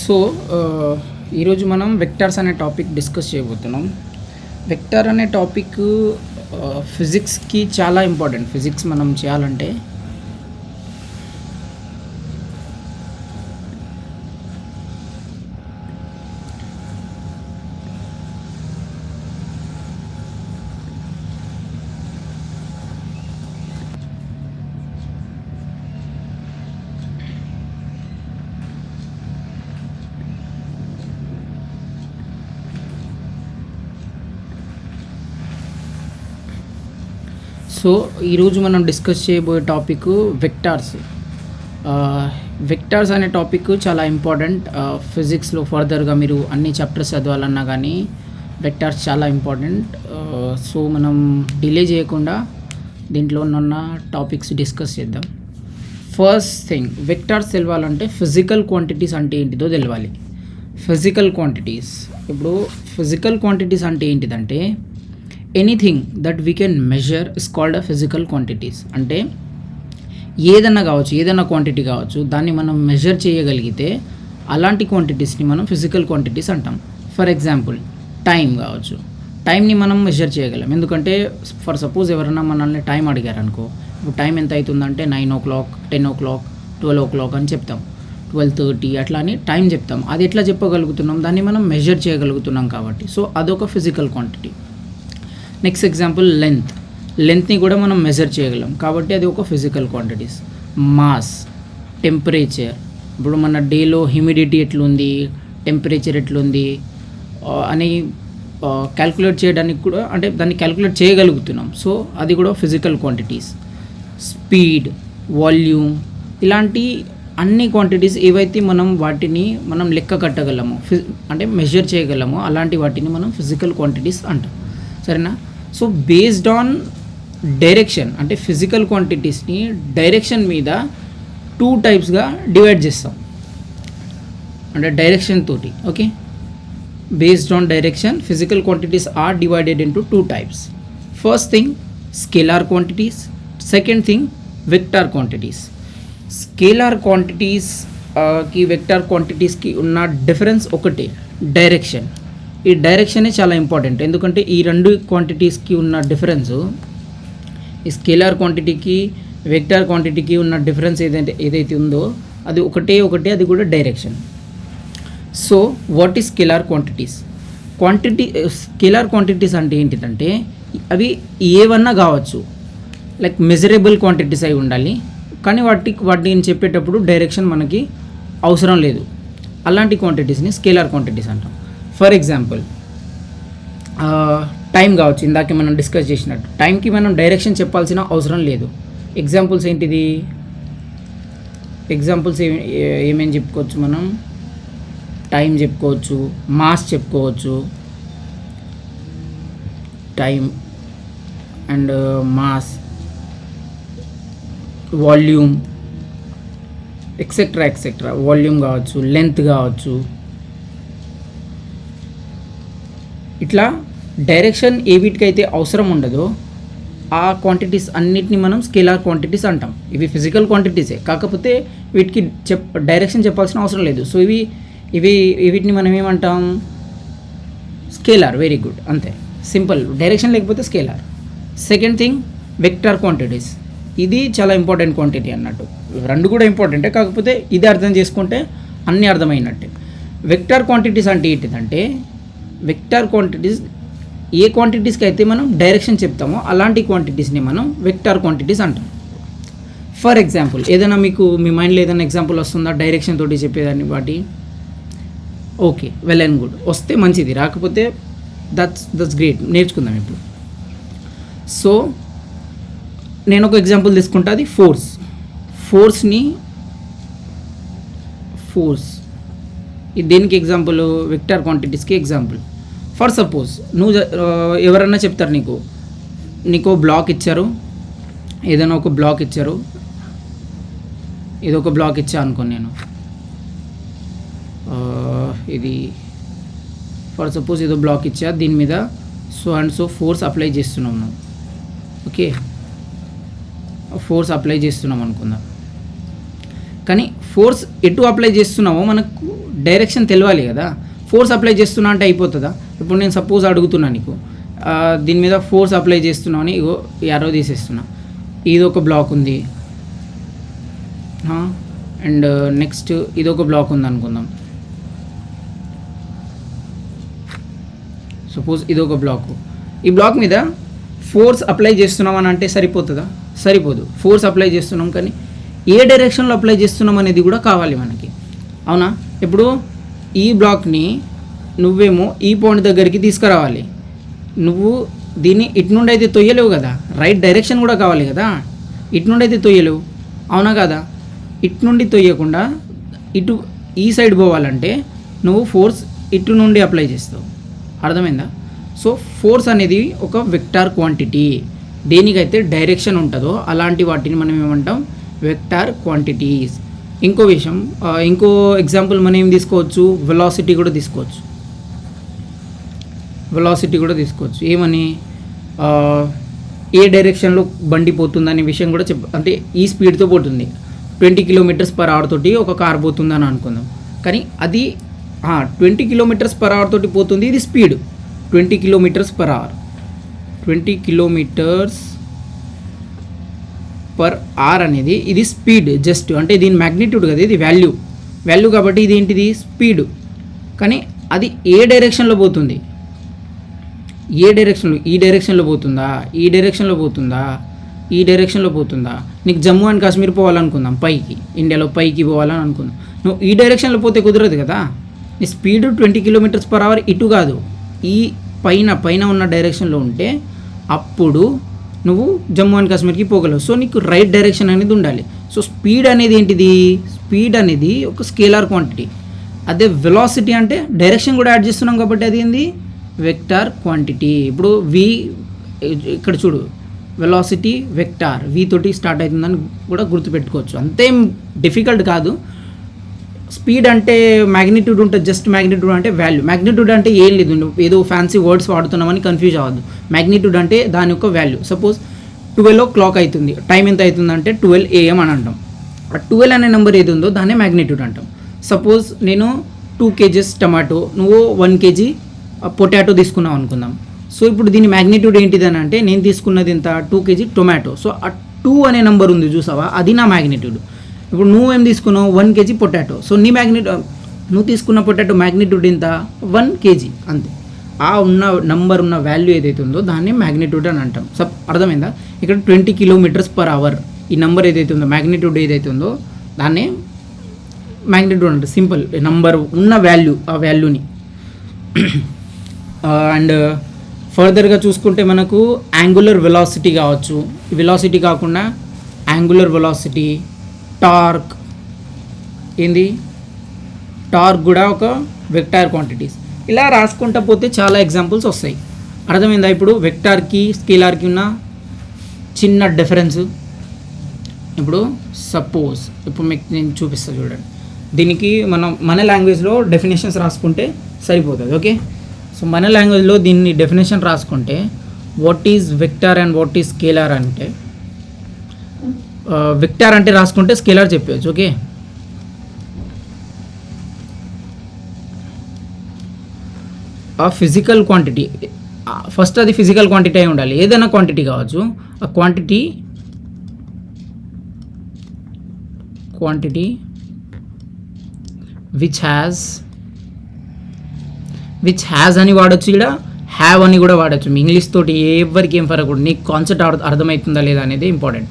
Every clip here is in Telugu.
సో ఈరోజు మనం వెక్టార్స్ అనే టాపిక్ డిస్కస్ చేయబోతున్నాం. వెక్టార్ అనే టాపిక్ ఫిజిక్స్కి చాలా ఇంపార్టెంట్. ఫిజిక్స్ మనం చేయాలంటే ఈరోజు మనం డిస్కస్ చేయబోయే టాపిక్ వెక్టార్స్. వెక్టార్స్ అనే టాపిక్ చాలా ఇంపార్టెంట్. ఫిజిక్స్లో ఫర్దర్గా మీరు అన్ని చాప్టర్స్ చదవాలన్నా కానీ వెక్టార్స్ చాలా ఇంపార్టెంట్. సో మనం డిలే చేయకుండా దీంట్లో ఉన్న టాపిక్స్ డిస్కస్ చేద్దాం. ఫస్ట్ థింగ్, వెక్టార్స్ తెలవాలంటే ఫిజికల్ క్వాంటిటీస్ అంటే ఏంటిదో తెలవాలి. ఫిజికల్ క్వాంటిటీస్, ఇప్పుడు ఫిజికల్ క్వాంటిటీస్ అంటే ఏంటిదంటే anything that we can measure is called a physical quantities. అంటే ఏదన్నా కావచ్చు, ఏదైనా క్వాంటిటీ కావచ్చు, దాన్ని మనం మెజర్ చేయగలిగితే అలాంటి క్వాంటిటీస్ని మనం ఫిజికల్ క్వాంటిటీస్ అంటాం. ఫర్ ఎగ్జాంపుల్ టైం కావచ్చు, టైంని మనం మెజర్ చేయగలం. ఎందుకంటే ఫర్ సపోజ్ ఎవరైనా మనల్ని టైం అడిగారు అనుకో, ఇప్పుడు టైం ఎంత అవుతుందంటే 9 o'clock, 10 o'clock, 12 o'clock అని చెప్తాం, 12:30 అట్లా అని టైం చెప్తాం. అది ఎట్లా చెప్పగలుగుతున్నాం? దాన్ని మనం మెజర్ చేయగలుగుతున్నాం కాబట్టి. సో అదొక ఫిజికల్ క్వాంటిటీ. నెక్స్ట్ ఎగ్జాంపుల్ లెంత్ని కూడా మనం మెజర్ చేయగలం కాబట్టి అది ఒక ఫిజికల్ క్వాంటిటీస్. మాస్, టెంపరేచర్, ఇప్పుడు మన డేలో హ్యూమిడిటీ ఎట్లుంది, టెంపరేచర్ ఎట్లుంది అని క్యాల్కులేట్ చేయడానికి కూడా, అంటే దాన్ని క్యాల్కులేట్ చేయగలుగుతున్నాం. సో అది కూడా ఫిజికల్ క్వాంటిటీస్. స్పీడ్, వాల్యూమ్, ఇలాంటి అన్ని క్వాంటిటీస్ ఏవైతే వాటిని మనం లెక్క కట్టగలము, అంటే మెజర్ చేయగలము, అలాంటి వాటిని మనం ఫిజికల్ క్వాంటిటీస్ అంటాం. సరేనా? సో బేస్డ్ ఆన్ డైరెక్షన్, అంటే ఫిజికల్ క్వాంటిటీస్ని డైరెక్షన్ మీద 2 టైప్స్గా డివైడ్ చేస్తాం, అంటే డైరెక్షన్ తోటి. Okay, based on direction physical quantities are divided into 2 types. First thing scalar quantities, second thing vector quantities. Scalar క్వాంటిటీస్కి వెక్టార్ క్వాంటిటీస్కి ఉన్న డిఫరెన్స్ ఒకటే, డైరెక్షన్. ఈ డైరెక్షనే చాలా ఇంపార్టెంట్. ఎందుకంటే ఈ రెండు క్వాంటిటీస్కి ఉన్న డిఫరెన్స్, ఈ స్కేలార్ క్వాంటిటీకి వెక్టార్ క్వాంటిటీకి ఉన్న డిఫరెన్స్ ఏదైతే ఉందో అది ఒకటే, అది కూడా direction. So what is scalar quantities? Scalar quantities అంటే ఏంటిదంటే అవి ఏవన్నా కావచ్చు, లైక్ మెజరబుల్ క్వాంటిటీస్ అయి ఉండాలి, కానీ వాటిని చెప్పేటప్పుడు డైరెక్షన్ మనకి అవసరం లేదు. అలాంటి క్వాంటిటీస్ని స్కేలార్ క్వాంటిటీస్ అంటాం. ఫర్ ఎగ్జాంపుల్ టైం కావచ్చు, ఇందాక మనం డిస్కస్ చేసినట్టు టైంకి మనం డైరెక్షన్ చెప్పాల్సిన అవసరం లేదు. ఎగ్జాంపుల్స్ ఏంటిది? ఎగ్జాంపుల్స్ ఏమేమి చెప్పుకోవచ్చు మనం? టైం చెప్పుకోవచ్చు, మాస్ చెప్పుకోవచ్చు, time and mass, volume, etcetera. Volume కావచ్చు, లెంత్ కావచ్చు. ఇట్లా డైరెక్షన్ ఏ వీటికైతే అవసరం ఉండదో ఆ క్వాంటిటీస్ అన్నిటిని మనం స్కేలార్ క్వాంటిటీస్ అంటాం. ఇవి ఫిజికల్ క్వాంటిటీసే, కాకపోతే వీటికి డైరెక్షన్ చెప్పాల్సిన అవసరం లేదు. సో వీటిని మనం ఏమంటాం? స్కేలార్. వెరీ గుడ్, అంతే, సింపుల్. డైరెక్షన్ లేకపోతే scalar. Second thing vector quantities. ఇది చాలా ఇంపార్టెంట్ క్వాంటిటీ అన్నట్టు. రెండు కూడా ఇంపార్టెంటే, కాకపోతే ఇది అర్థం చేసుకుంటే అన్నీ అర్థమైనట్టే. వెక్టార్ క్వాంటిటీస్ అంటే ఏంటిదంటే, వెక్టార్ క్వాంటిటీస్ ఏ క్వాంటిటీస్కి అయితే మనం డైరెక్షన్ చెప్తామో అలాంటి క్వాంటిటీస్ని మనం వెక్టార్ క్వాంటిటీస్ అంటాం. ఫర్ ఎగ్జాంపుల్ ఏదైనా మీ మైండ్లో ఏదైనా ఎగ్జాంపుల్ వస్తుందా డైరెక్షన్ తోటి చెప్పేదాన్ని వాటి? Okay, well and good. వస్తే మంచిది, రాకపోతే దట్స్ గ్రేట్, నేర్చుకుందాం ఇప్పుడు. సో నేను ఒక ఎగ్జాంపుల్ తీసుకుంటా, అది ఫోర్స్. ఇది దేనికి ఎగ్జాంపుల్? వెక్టార్ క్వాంటిటీస్కి ఎగ్జాంపుల్. ఫర్ సపోజ్ ఎవరన్నా చెప్తారు, నీకు బ్లాక్ ఇచ్చారు, ఏదైనా ఒక బ్లాక్ ఇచ్చారు, ఏదో ఒక బ్లాక్ ఇచ్చా అనుకో నేను, ఇది ఫర్ సపోజ్ ఏదో బ్లాక్ ఇచ్చా, దీని మీద so and so force apply చేస్తున్నాం మనం. ఓకే, ఫోర్స్ అప్లై చేస్తున్నాం అనుకుందాం. కానీ ఫోర్స్ ఎటు అప్లై చేస్తున్నామో మనకు డైరెక్షన్ తెలియాలి కదా. ఫోర్స్ అప్లై చేస్తున్నా అంటే అయిపోతుందా? ఇప్పుడు నేను సపోజ్ అడుగుతున్నా నీకు, దీని మీద ఫోర్స్ అప్లై చేస్తున్నావు అని ఇగో ఈ అరో తీసేస్తున్నా, ఇది ఒక బ్లాక్ ఉంది, అండ్ నెక్స్ట్ ఇది ఒక బ్లాక్ ఉంది అనుకుందాం. సపోజ్ ఇది ఒక బ్లాక్, ఈ బ్లాక్ మీద ఫోర్స్ అప్లై చేస్తున్నాం అని అంటే సరిపోతుందా? సరిపోదు. ఫోర్స్ అప్లై చేస్తున్నాం కానీ ఏ డైరెక్షన్లో అప్లై చేస్తున్నాం అనేది కూడా కావాలి మనకి, అవునా? ఇప్పుడు ఈ బ్లాక్ని నువ్వేమో ఈ పాయింట్ దగ్గరికి తీసుకురావాలి, నువ్వు దీన్ని ఇటు నుండి అయితే తొయ్యలేవు కదా, రైట్ డైరెక్షన్ కూడా కావాలి కదా, ఇటు నుండి అయితే తొయ్యలేవు, అవునా కదా? ఇటు నుండి తొయ్యకుండా ఇటు ఈ సైడ్ పోవాలంటే నువ్వు ఫోర్స్ ఇటు నుండి అప్లై చేస్తావు, అర్థమైందా? సో ఫోర్స్ అనేది ఒక వెక్టార్ క్వాంటిటీ, దేనికైతే డైరెక్షన్ ఉంటుందో అలాంటి వాటిని మనం ఏమంటాం? Vector quantities. ఇంకో విషయం, ఇంకో ఎగ్జాంపుల్ మనం ఏం తీసుకోవచ్చు? వెలాసిటీ కూడా తీసుకోవచ్చు. వెలాసిటీ కూడా తీసుకోవచ్చు. ఏమని? ఏ డైరెక్షన్లో బండి పోతుందనే విషయం కూడా అంటే ఈ స్పీడ్తో పోతుంది, 20 km/h తోటి ఒక కార్ పోతుందని అనుకుందాం. కానీ అది 20 km/h తోటి పోతుంది, ఇది స్పీడ్ 20 km/h. 20 km/h అనేది ఇది స్పీడ్ జస్ట్, అంటే దీని మ్యాగ్నిట్యూడ్ కదా, ఇది వాల్యూ కాబట్టి ఇది ఏంటిది? స్పీడ్. కానీ అది ఏ డైరెక్షన్లో పోతుంది? ఏ డైరెక్షన్లో? ఈ డైరెక్షన్లో పోతుందా? ఈ డైరెక్షన్లో పోతుందా? ఈ డైరెక్షన్లో పోతుందా? నీకు జమ్మూ అండ్ కాశ్మీర్ పోవాలనుకుందాం, పైకి ఇండియాలో పైకి పోవాలని అనుకుందాం, నువ్వు ఈ డైరెక్షన్లో పోతే కుదరదు కదా. నీ స్పీడ్ 20 km/h ఇటు కాదు, ఈ పైన ఉన్న డైరెక్షన్లో ఉంటే అప్పుడు నువ్వు జమ్మూ అండ్ కాశ్మీర్కి పోగలవు. సో నీకు రైట్ డైరెక్షన్ అనేది ఉండాలి. సో స్పీడ్ అనేది ఏంటిది? స్పీడ్ అనేది ఒక స్కేలార్ క్వాంటిటీ. అదే వెలాసిటీ అంటే డైరెక్షన్ కూడా యాడ్ చేస్తున్నాం కాబట్టి అది ఏంది? Vector quantity. ఇప్పుడు వి ఇక్కడ చూడు, వెలాసిటీ వెక్టార్ వి తోటి స్టార్ట్ అవుతుందని కూడా గుర్తుపెట్టుకోవచ్చు, అంతేం డిఫికల్ట్ కాదు. స్పీడ్ అంటే మ్యాగ్నిట్యూడ్ ఉంటుంది, జస్ట్ మ్యాగ్నిట్యూడ్ అంటే వాల్యూ. మ్యాగ్నిట్యూడ్ అంటే ఏం లేదు, ఏదో ఫ్యాన్సీ వర్డ్స్ వాడుతున్నామని కన్ఫ్యూజ్ అవ్వద్దు. మ్యాగ్నిట్యూడ్ అంటే దాని యొక్క వాల్యూ. సపోజ్ 12 o'clock అవుతుంది, టైం ఎంత అవుతుందంటే 12 AM అని అంటాం. ఆ 12 అనే నెంబర్ ఏది ఉందో దాన్నే మ్యాగ్నిట్యూడ్ అంటాం. సపోజ్ నేను 2 kgs టమాటో, నువ్వు 1 kg పొటాటో తీసుకున్నావు అనుకుందాం. సో ఇప్పుడు దీని మ్యాగ్నిట్యూడ్ ఏంటిదని అంటే నేను తీసుకున్నది ఎంత? 2 kg టొమాటో. సో ఆ 2 అనే నెంబర్ ఉంది చూసావా, అది నా మ్యాగ్నిట్యూడ్. ఇప్పుడు నువ్వేం తీసుకున్నావు? 1 kg పొటాటో. సో నీ నువ్వు తీసుకున్న పొటాటో మ్యాగ్నిట్యూడ్ ఎంత? 1 kg, అంతే. ఆ ఉన్న నంబర్ ఉన్న వాల్యూ ఏదైతే ఉందో దాన్ని మ్యాగ్నిట్యూడ్ అని అంటాం. అర్థమైందా? ఇక్కడ 20 km/h ఈ నెంబర్ ఏదైతే ఉందో, మ్యాగ్నిట్యూడ్ ఏదైతే ఉందో దాన్నే మ్యాగ్నిట్యూడ్ అంటే సింపుల్ నంబర్ ఉన్న వాల్యూ, ఆ వాల్యూని. అండ్ ఫర్దర్గా చూసుకుంటే మనకు యాంగులర్ వెలాసిటీ కావచ్చు, వెలాసిటీ కాకుండా యాంగులర్ వెలాసిటీ, టార్క్ ఏంది? టార్క్ కూడా ఒక వెక్టార్ క్వాంటిటీస్. ఇలా రాసుకుంటా పోతే చాలా ఎగ్జాంపుల్స్ వస్తాయి. అర్థమైందా? ఇప్పుడు వెక్టార్కి స్కేలార్కి ఉన్న చిన్న డిఫరెన్స్. ఇప్పుడు సపోజ్ ఇప్పుడు మీకు నేను చూపిస్తాను చూడండి, దీనికి మన లాంగ్వేజ్లో డెఫినేషన్స్ రాసుకుంటే సరిపోతుంది. ఓకే, సో మన లాంగ్వేజ్లో దీన్ని డెఫినేషన్ రాసుకుంటే what is vector and what is scalar అంటే, వెక్టార్ అంటే రాసుకుంటే స్కేలార్ చెప్పవచ్చు. ఓకే, ఆ ఫిజికల్ క్వాంటిటీ, ఫస్ట్ అది ఫిజికల్ క్వాంటిటీ అయి ఉండాలి, ఏదైనా క్వాంటిటీ కావచ్చు. ఆ క్వాంటిటీ విచ్ హ్యాజ్ అని వాడచ్చు, ఇక్కడ హ్యావ్ అని కూడా వాడచ్చు. మీ ఇంగ్లీష్ తోటి ఎవరికి ఏం ఫరక్ కూడా, నీకు కాన్సెప్ట్ అర్థమవుతుందా లేదా అనేది ఇంపార్టెంట్.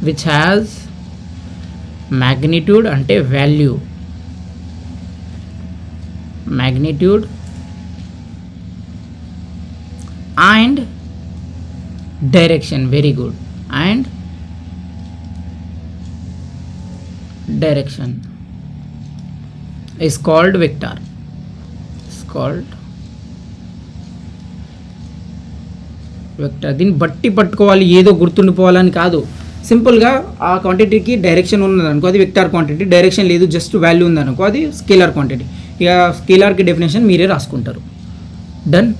విచ్ హ్యాజ్ మ్యాగ్నిట్యూడ్ అంటే value, magnitude and direction. Very good. And direction is called vector. It's called vector. దీన్ని బట్టి పట్టుకోవాలి, ఏదో గుర్తుండిపోవాలని కాదు. సింపుల్గా ఆ క్వాంటిటీకి డైరెక్షన్ ఉన్నదనుకో అది వెక్టార్ క్వాంటిటీ, డైరెక్షన్ లేదు జస్ట్ వాల్యూ ఉందనుకో అది స్కేలార్ క్వాంటిటీ. ఇక స్కేలార్కి డెఫినేషన్ మీరే రాసుకుంటారు. డన్.